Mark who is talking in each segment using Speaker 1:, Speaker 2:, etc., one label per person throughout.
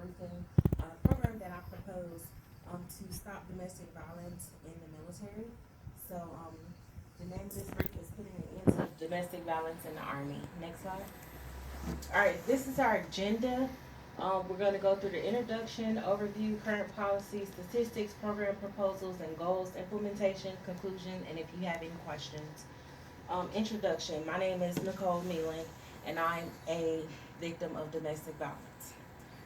Speaker 1: briefing on a program that I propose to stop domestic violence in the military. So the name of this brief is putting an end to domestic violence in the Army. Next slide. All right, this is our agenda. We're going to go through the introduction, overview, current policy, statistics, program proposals, and goals, implementation, conclusion, and if you have any questions. Introduction. My name is Nicole Meeling, and I'm a victim of domestic violence.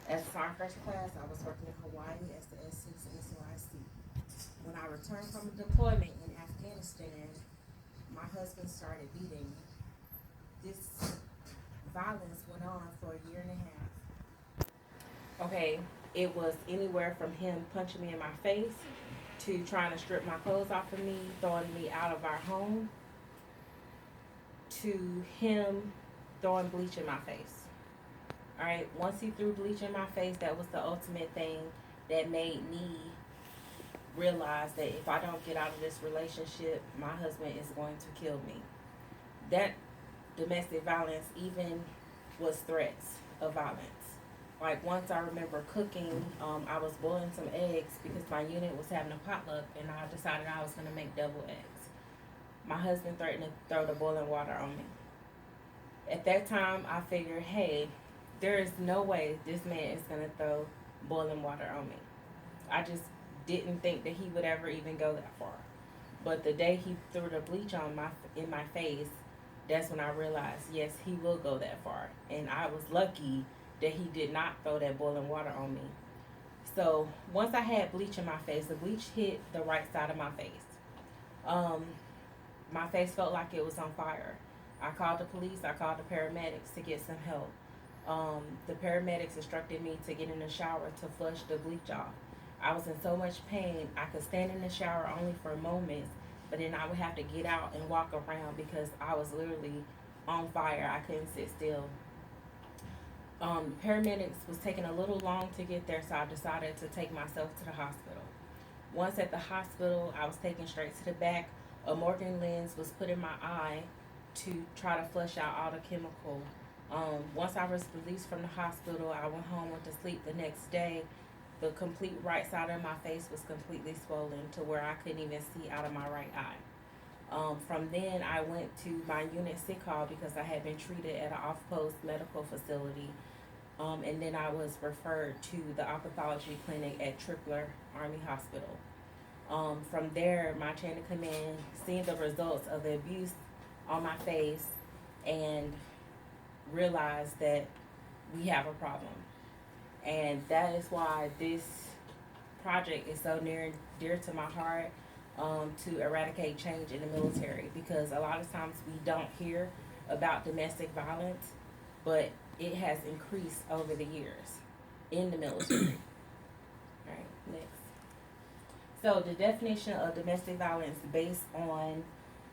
Speaker 1: As my first class, I was working in Hawaii as the S6 SOIC. When I returned from a deployment in Afghanistan, my husband started beating me. This violence went on for a year and a half. Okay, it was anywhere from him punching me in my face to trying to strip my clothes off of me, throwing me out of our home, to him throwing bleach in my face. All right, once he threw bleach in my face, that was the ultimate thing that made me realize that if I don't get out of this relationship, my husband is going to kill me. That domestic violence even was threats of violence. Like once I remember cooking, I was boiling some eggs because my unit was having a potluck, and I decided I was going to make double eggs. My husband threatened to throw the boiling water on me. At that time, I figured, hey, there is no way this man is going to throw boiling water on me. I just didn't think that he would ever even go that far. But the day he threw the bleach in my face, that's when I realized, yes, he will go that far. And I was lucky that he did not throw that boiling water on me. So once I had bleach in my face, the bleach hit the right side of my face. My face felt like it was on fire. I called the police, I called the paramedics to get some help. The paramedics instructed me to get in the shower to flush the bleach off. I was in so much pain, I could stand in the shower only for moments, but then I would have to get out and walk around because I was literally on fire. I couldn't sit still. Paramedics was taking a little long to get there, so I decided to take myself to the hospital. Once at the hospital, I was taken straight to the back. A Morgan lens was put in my eye to try to flush out all the chemical. Once I was released from the hospital, I went home, went to sleep. The next day, the complete right side of my face was completely swollen to where I couldn't even see out of my right eye. From then, I went to my unit sick hall because I had been treated at an off-post medical facility. And then I was referred to the opathology clinic at Tripler Army Hospital. From there, my chain of command, seeing the results of the abuse on my face, and realized that we have a problem. And that is why this project is so near and dear to my heart, to eradicate change in the military, because a lot of times we don't hear about domestic violence, but it has increased over the years in the military. All right, next. So the definition of domestic violence based on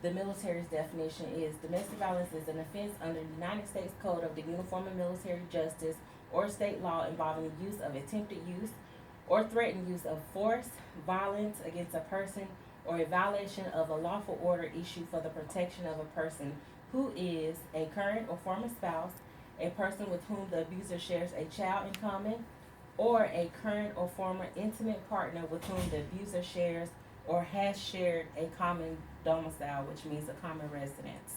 Speaker 1: the military's definition is domestic violence is an offense under the United States Code of the Uniform and Military Justice or state law involving the use of attempted use or threatened use of force, violence against a person, or a violation of a lawful order issued for the protection of a person who is a current or former spouse, a person with whom the abuser shares a child in common, or a current or former intimate partner with whom the abuser shares or has shared a common domicile, which means a common residence.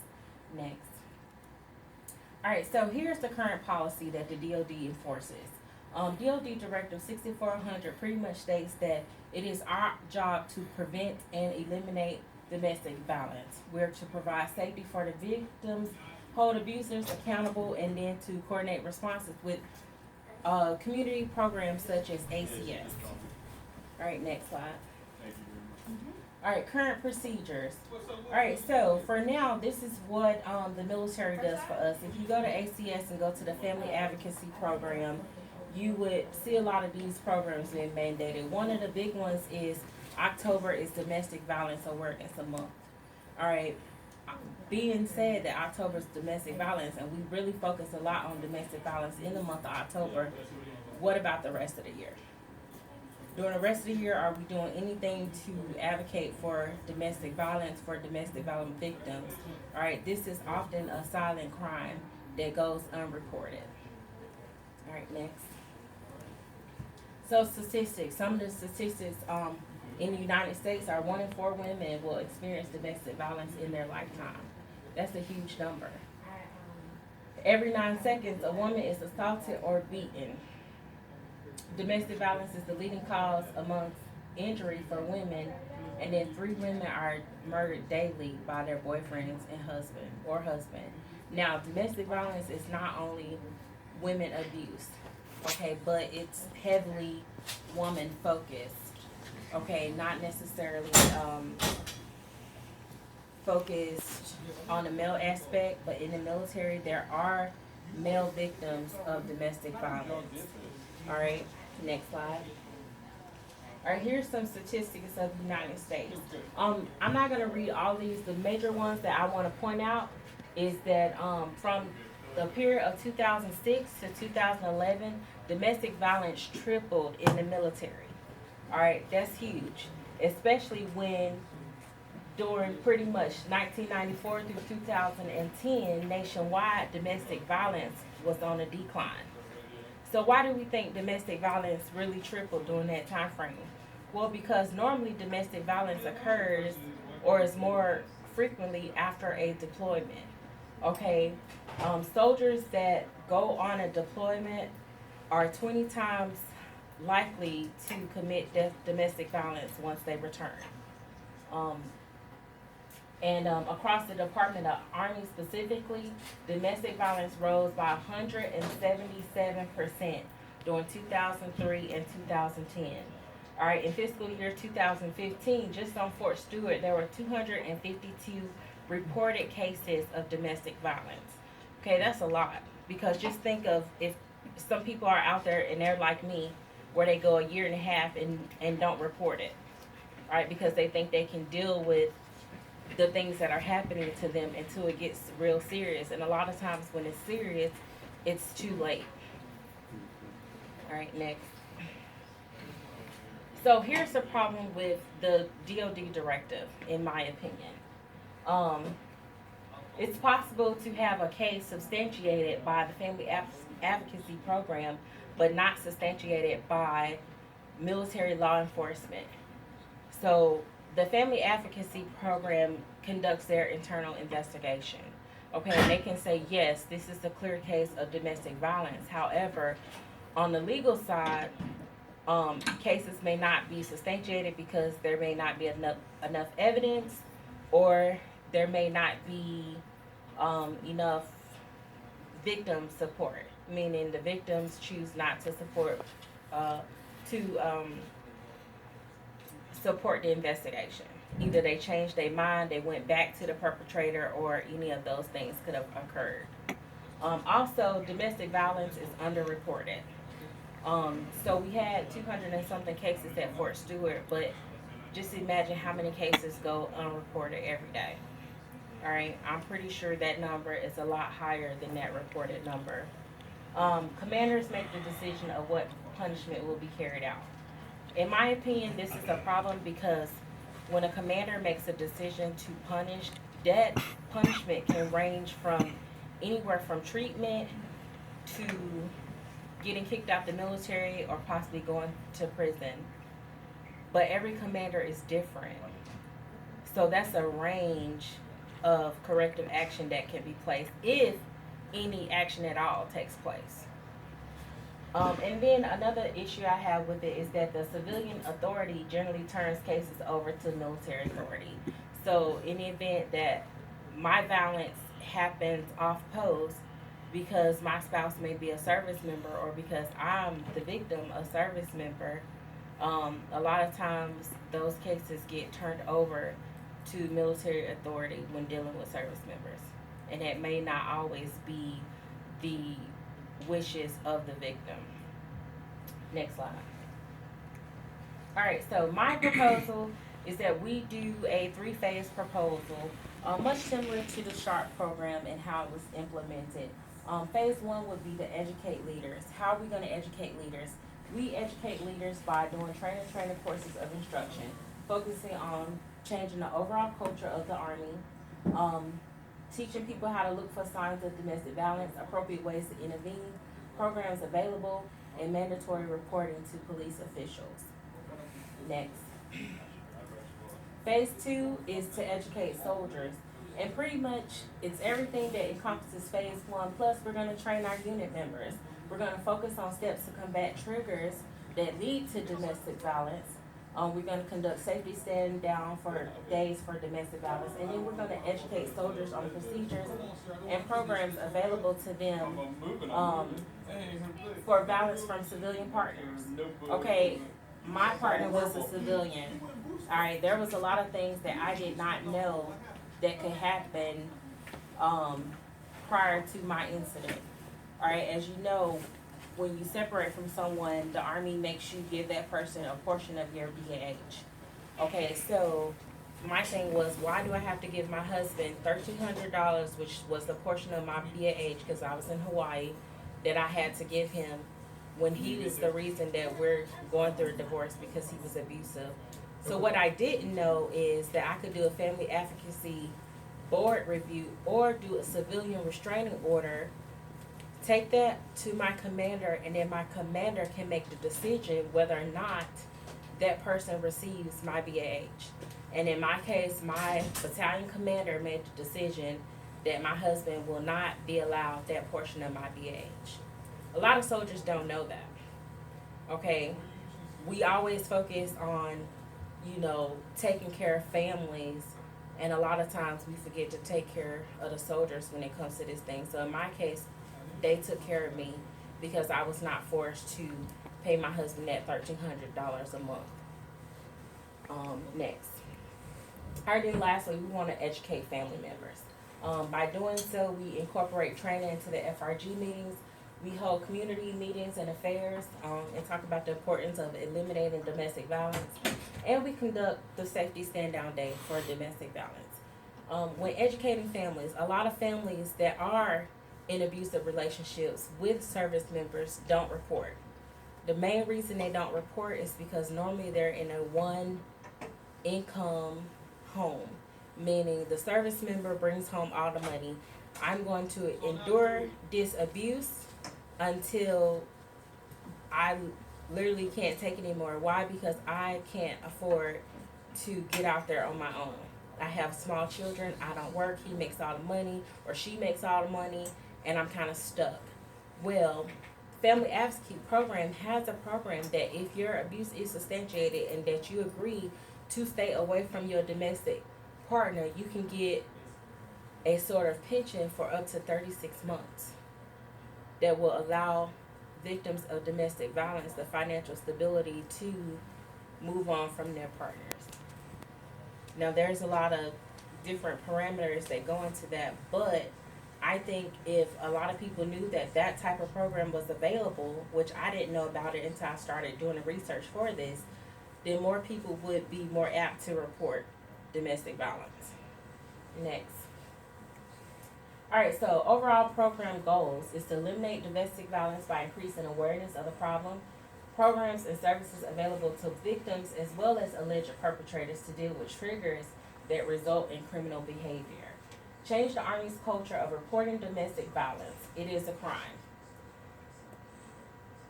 Speaker 1: Next. All right, so here's the current policy that the DOD enforces. DOD Directive 6400 pretty much states that it is our job to prevent and eliminate domestic violence. We're to provide safety for the victims, hold abusers accountable, and then to coordinate responses with community programs such as ACS. All right, next slide. All right, current procedures. All right, so for now, this is what the military does for us. If you go to ACS and go to the Family Advocacy Program, you would see a lot of these programs being mandated. One of the big ones is October is Domestic Violence Awareness Month. All right, being said that October is domestic violence, and we really focus a lot on domestic violence in the month of October, what about the rest of the year? During the rest of the year, are we doing anything to advocate for domestic violence, for domestic violence victims? All right, this is often a silent crime that goes unreported. All right, next. So statistics, some of the statistics in the United States are 1 in 4 women will experience domestic violence in their lifetime. That's a huge number. Every 9 seconds, a woman is assaulted or beaten. Domestic violence is the leading cause amongst injury for women, and then 3 women are murdered daily by their boyfriends and husband. Now, domestic violence is not only women abuse, okay, but it's heavily woman focused, okay, not necessarily focused on the male aspect, but in the military there are male victims of domestic violence. All right, next slide. All right, here's some statistics of the United States. I'm not going to read all these. The major ones that I want to point out is that from the period of 2006 to 2011, domestic violence tripled in the military. All right, that's huge, especially when during pretty much 1994 through 2010, nationwide domestic violence was on a decline. So why do we think domestic violence really tripled during that time frame? Well, because normally domestic violence occurs or is more frequently after a deployment. Okay, soldiers that go on a deployment are 20 times likely to commit domestic violence once they return. Across the Department of Army specifically, domestic violence rose by 177% during 2003 and 2010. All right, in fiscal year 2015, just on Fort Stewart, there were 252 reported cases of domestic violence. Okay, that's a lot, because just think of if some people are out there and they're like me, where they go a year and a half and don't report it, right? Because they think they can deal with the things that are happening to them until it gets real serious. And a lot of times when it's serious, it's too late. All right, next. So here's the problem with the DOD directive, in my opinion. It's possible to have a case substantiated by the Family Advocacy Program, but not substantiated by military law enforcement. So the Family Advocacy Program conducts their internal investigation. Okay, and they can say, yes, this is a clear case of domestic violence. However, on the legal side, cases may not be substantiated because there may not be enough evidence, or there may not be enough victim support, meaning the victims choose not to support the investigation. Either they changed their mind, they went back to the perpetrator, or any of those things could have occurred. Also, domestic violence is underreported. So we had 200 and something cases at Fort Stewart, but just imagine how many cases go unreported every day. All right, I'm pretty sure that number is a lot higher than that reported number. Commanders make the decision of what punishment will be carried out. In my opinion, this is a problem because when a commander makes a decision to punish, that punishment can range from anywhere from treatment to getting kicked out the military or possibly going to prison. But every commander is different. So that's a range of corrective action that can be placed if any action at all takes place. And then another issue I have with it is that the civilian authority generally turns cases over to military authority. So in the event that my violence happens off post because my spouse may be a service member, or because I'm the victim, a service member, a lot of times those cases get turned over to military authority when dealing with service members. And that may not always be the wishes of the victim. Next slide. All right, so my proposal is that we do a 3-phase proposal, much similar to the SHARP program and how it was implemented. Phase 1 would be to educate leaders. How are we going to educate leaders? We educate leaders by doing training courses of instruction, focusing on changing the overall culture of the Army, teaching people how to look for signs of domestic violence, appropriate ways to intervene, programs available, and mandatory reporting to police officials. Next. Phase 2 is to educate soldiers. And pretty much it's everything that encompasses phase 1. Plus, we're going to train our unit members. We're going to focus on steps to combat triggers that lead to domestic violence. We're going to conduct safety stand down for days for domestic violence. And then we're going to educate soldiers on procedures and programs available to them for violence from civilian partners. Okay, my partner was a civilian. All right, there was a lot of things that I did not know that could happen prior to my incident. All right, as you know, when you separate from someone, the Army makes you give that person a portion of your BAH. Okay, so my thing was, why do I have to give my husband $1,300, which was the portion of my BAH, because I was in Hawaii, that I had to give him when he was the reason that we're going through a divorce because he was abusive. So what I didn't know is that I could do a family advocacy board review or do a civilian restraining order, take that to my commander, and then my commander can make the decision whether or not that person receives my BAH. And in my case, my battalion commander made the decision that my husband will not be allowed that portion of my BAH. A lot of soldiers don't know that. Okay, we always focus on, you know, taking care of families, and a lot of times we forget to take care of the soldiers when it comes to this thing. So in my case, they took care of me because I was not forced to pay my husband that $1,300 a month. Next. Alright, then lastly, we want to educate family members. By doing so, we incorporate training into the FRG meetings. We hold community meetings and affairs and talk about the importance of eliminating domestic violence. And we conduct the safety stand-down day for domestic violence. When educating families, a lot of families that are in abusive relationships with service members don't report. The main reason they don't report is because normally they're in a one-income home, meaning the service member brings home all the money. I'm going to endure this abuse until I literally can't take it anymore. Why? Because I can't afford to get out there on my own. I have small children, I don't work, he makes all the money, or she makes all the money, and I'm kind of stuck. Well, Family Advocacy Program has a program that if your abuse is substantiated and that you agree to stay away from your domestic partner, you can get a sort of pension for up to 36 months that will allow victims of domestic violence the financial stability to move on from their partners. Now, there's a lot of different parameters that go into that, but I think if a lot of people knew that that type of program was available, which I didn't know about it until I started doing the research for this, then more people would be more apt to report domestic violence. Next. Alright, so overall program goals is to eliminate domestic violence by increasing awareness of the problem, programs and services available to victims as well as alleged perpetrators to deal with triggers that result in criminal behavior. Change the Army's culture of reporting domestic violence. It is a crime.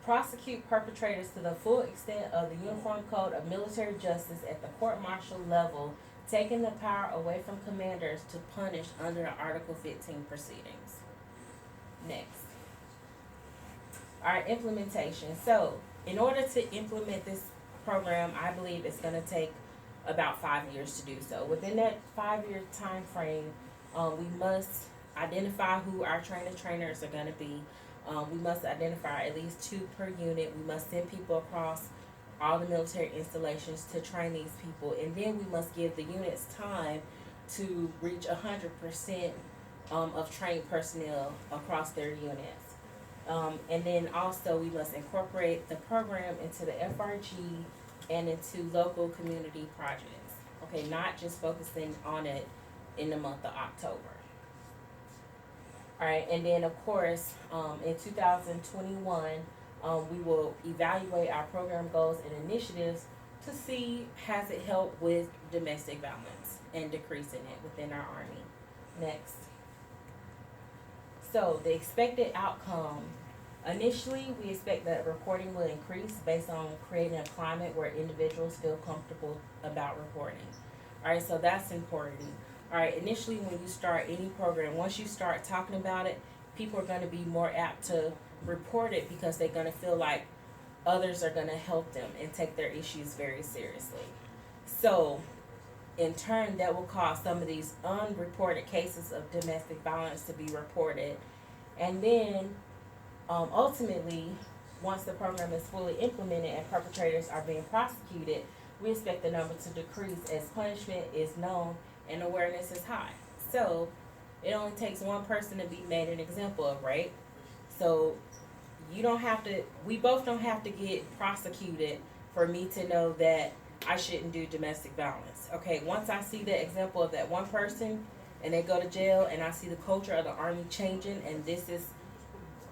Speaker 1: Prosecute perpetrators to the full extent of the Uniform Code of Military Justice at the court-martial level, taking the power away from commanders to punish under the Article 15 proceedings. Next. Alright, implementation. So, in order to implement this program, I believe it's going to take about 5 years to do so. Within that 5-year time frame, we must identify who our trainers are going to be. We must identify at least 2 per unit. We must send people across all the military installations to train these people, and then we must give the units time to reach 100% of trained personnel across their units. And then also we must incorporate the program into the FRG and into local community projects. Okay, not just focusing on it in the month of October. Alright, and then of course, in 2021, we will evaluate our program goals and initiatives to see has it helped with domestic violence and decreasing it within our Army. Next. So the expected outcome Initially, we expect that reporting will increase based on creating a climate where individuals feel comfortable about reporting. All right, so that's important. All right, initially, when you start any program, once you start talking about it, people are going to be more apt to report it because they're going to feel like others are going to help them and take their issues very seriously. So, in turn, that will cause some of these unreported cases of domestic violence to be reported. And then, ultimately, once the program is fully implemented and perpetrators are being prosecuted, we expect the number to decrease as punishment is known and awareness is high. So, it only takes one person to be made an example of, right? So, we both don't have to get prosecuted for me to know that I shouldn't do domestic violence. Okay, once I see the example of that one person and they go to jail and I see the culture of the Army changing and this is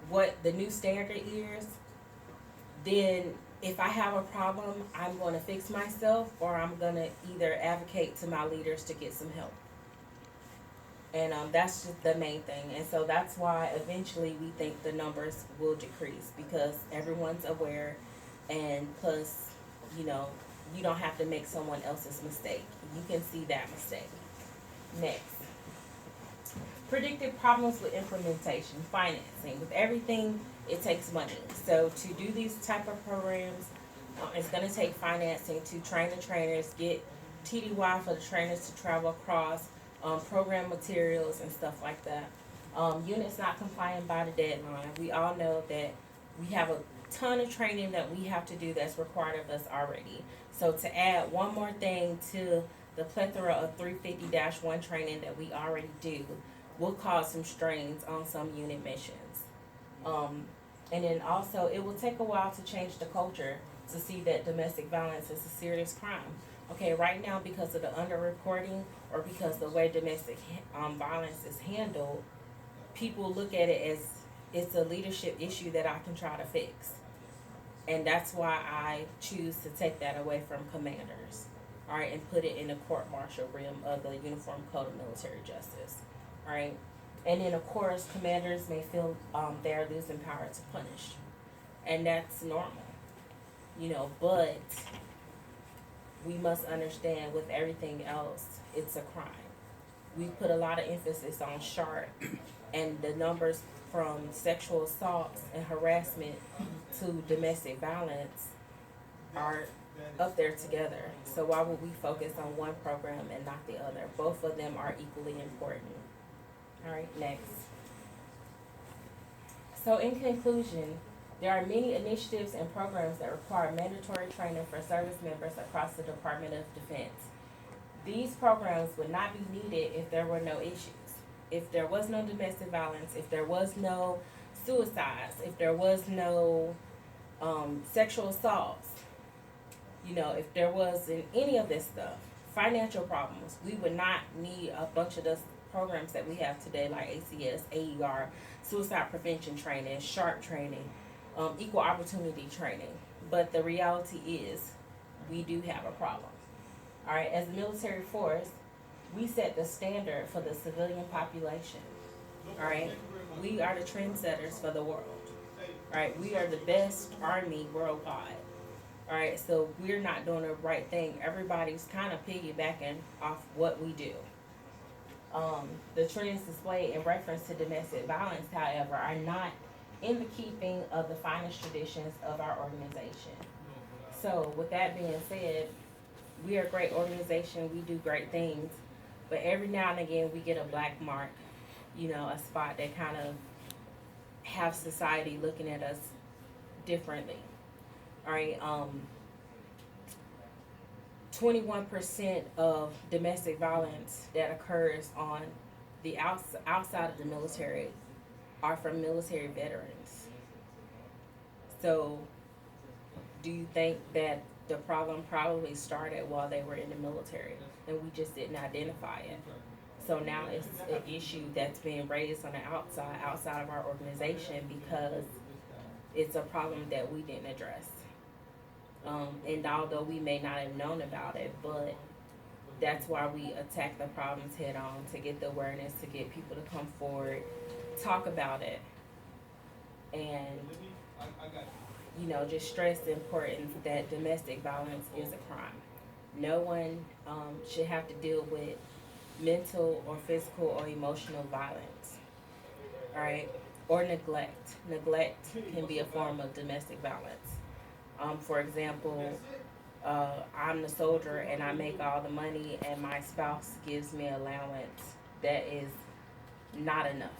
Speaker 1: what the new standard is, then if I have a problem, I'm going to fix myself or I'm going to either advocate to my leaders to get some help. And that's just the main thing. And so that's why eventually we think the numbers will decrease because everyone's aware and plus, you don't have to make someone else's mistake. You can see that mistake. Next. Predicted problems with implementation, financing. With everything, it takes money. So to do these type of programs, it's going to take financing to train the trainers, get TDY for the trainers to travel across, program materials and stuff like that. Units not complying by the deadline. We all know that we have a ton of training that we have to do that's required of us already. So to add one more thing to the plethora of 350-1 training that we already do will cause some strains on some unit missions. And then also it will take a while to change the culture to see that domestic violence is a serious crime. Okay, right now because of the underreporting or because the way domestic violence is handled, people look at it as it's a leadership issue that I can try to fix. And that's why I choose to take that away from commanders, all right, and put it in the court-martial realm of the Uniform Code of Military Justice, all right? And then, of course, commanders may feel they're losing power to punish, and that's normal, but we must understand with everything else, it's a crime. We put a lot of emphasis on SHARP, and the numbers from sexual assaults and harassment to domestic violence are up there together. So why would we focus on one program and not the other? Both of them are equally important. All right, next. So in conclusion, there are many initiatives and programs that require mandatory training for service members across the Department of Defense. These programs would not be needed if there were no issues. If there was no domestic violence, if there was no suicides, if there was no sexual assaults, if there wasn't any of this stuff, financial problems, we would not need a bunch of those programs that we have today like ACS, AER, suicide prevention training, SHARP training, equal opportunity training. But the reality is we do have a problem. All right, as a military force, we set the standard for the civilian population. All right, we are the trendsetters for the world. All right, we are the best army worldwide. All right, so we're not doing the right thing. Everybody's kind of piggybacking off what we do. The trends displayed in reference to domestic violence, however, are not in the keeping of the finest traditions of our organization. So with that being said, we are a great organization. We do great things. But every now and again, we get a black mark, a spot that kind of have society looking at us differently. All right, 21% of domestic violence that occurs on the outside of the military are from military veterans. So, do you think that the problem probably started while they were in the military and we just didn't identify it? So now it's an issue that's being raised on the outside of our organization because it's a problem that we didn't address. And although we may not have known about it, but that's why we attack the problems head on, to get the awareness, to get people to come forward, talk about it, and just stress the importance that domestic violence is a crime. No one should have to deal with mental or physical or emotional violence, all right? Or neglect. Neglect can be a form of domestic violence. For example, I'm the soldier and I make all the money and my spouse gives me allowance that is not enough.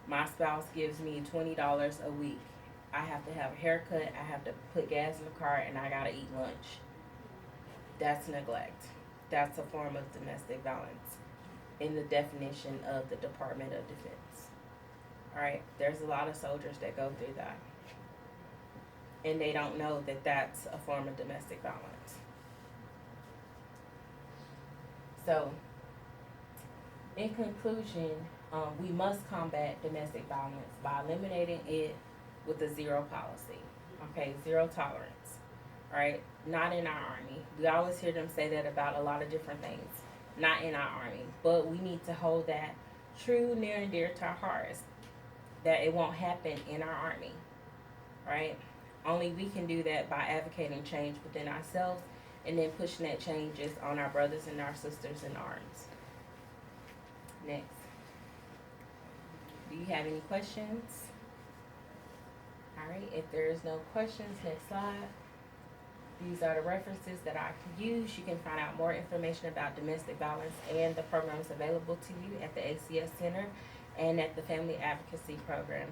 Speaker 1: My spouse gives me $20 a week. I have to have a haircut, I have to put gas in the car, and I gotta eat lunch. That's neglect. That's a form of domestic violence in the definition of the Department of Defense. All right, there's a lot of soldiers that go through that, and they don't know that that's a form of domestic violence. So, in conclusion, we must combat domestic violence by eliminating it with a zero policy. Okay, zero tolerance. All right, not in our army. We always hear them say that about a lot of different things. Not in our army, but we need to hold that true, near and dear to our hearts, that it won't happen in our army. Right? Only we can do that by advocating change within ourselves and then pushing that changes on our brothers and our sisters in arms. Next. Do you have any questions? All right, if there is no questions, next slide. These are the references that I can use. You can find out more information about domestic violence and the programs available to you at the ACS Center and at the Family Advocacy Program.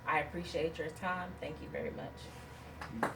Speaker 1: I appreciate your time. Thank you very much.